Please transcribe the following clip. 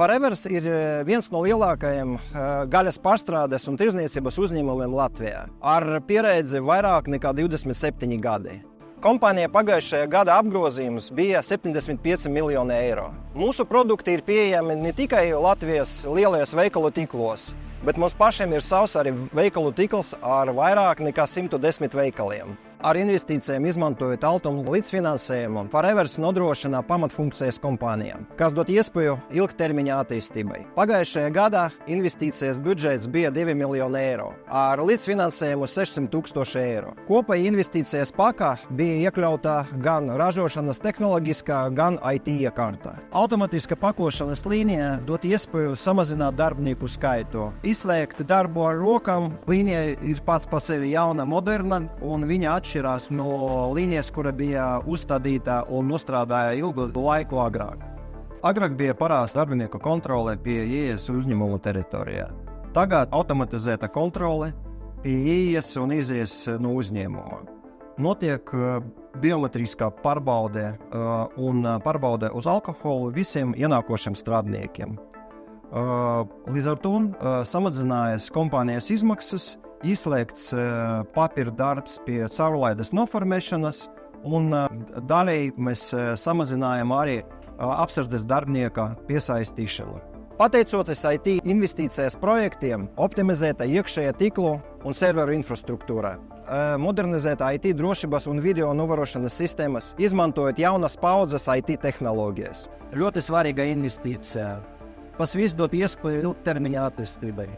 Forevers ir viens no lielākajiem gaļas pārstrādes un tirdzniecības uzņēmumiem Latvijā, ar pieredzi vairāk nekā 27 gadi. Kompānija pagājušajā gada apgrozījums bija 75 miljoni eiro. Mūsu produkti ir pieejami ne tikai Latvijas lielajos veikalu tīklos, bet mums pašiem ir savs arī veikalu tīkls ar vairāk nekā 110 veikaliem. Ar investīcijiem izmantojot Altuma līdzfinansējumu, Forevers nodrošina pamatfunkcijas kompānijām, kas dod iespēju ilgtermiņa attīstībai. Pagājušajā gadā investīcijas budžets bija 2 miljoni eiro, ar līdzfinansējumu 600 000 eiro. Kopēji investīcijas pakā bija iekļauta gan ražošanas tehnoloģiskā, gan IT iekārta. Automatiska pakošanas līnija dod iespēju samazināt darbinieku skaitu. Izslēgt darbu ar rokām, līnija ir pats pa sevi jauna, moderna, un viņa atšķirās no līnijas, kura bija uzstādīta un nostrādāja ilgu laiku agrāk. Agrāk bija parasta darbinieku kontrole pie ieejas uzņēmuma teritorijā. Tagad automatizēta kontrole pie ieejas un izejas no uzņēmuma. Notiek biometriskā pārbaude un pārbaude uz alkoholu visiem ienākošiem strādniekiem. Līdz ar to samazinājas kompānijas izmaksas, izslēgts papīra darbs pie caurlaides noformēšanas, un daļēji mēs samazinājām arī apsardzes darbinieka piesaistīšanu. Pateicoties IT investīcijas projektiem, optimizēta iekšējā tīklu un serveru infrastruktūra, modernizēta IT drošības un video novērošanas sistēmas, izmantojot jaunas paudzes IT tehnoloģijas. Ļoti svarīga investīcija. Tas viss dod iespēju ilgtermiņa attīstībai.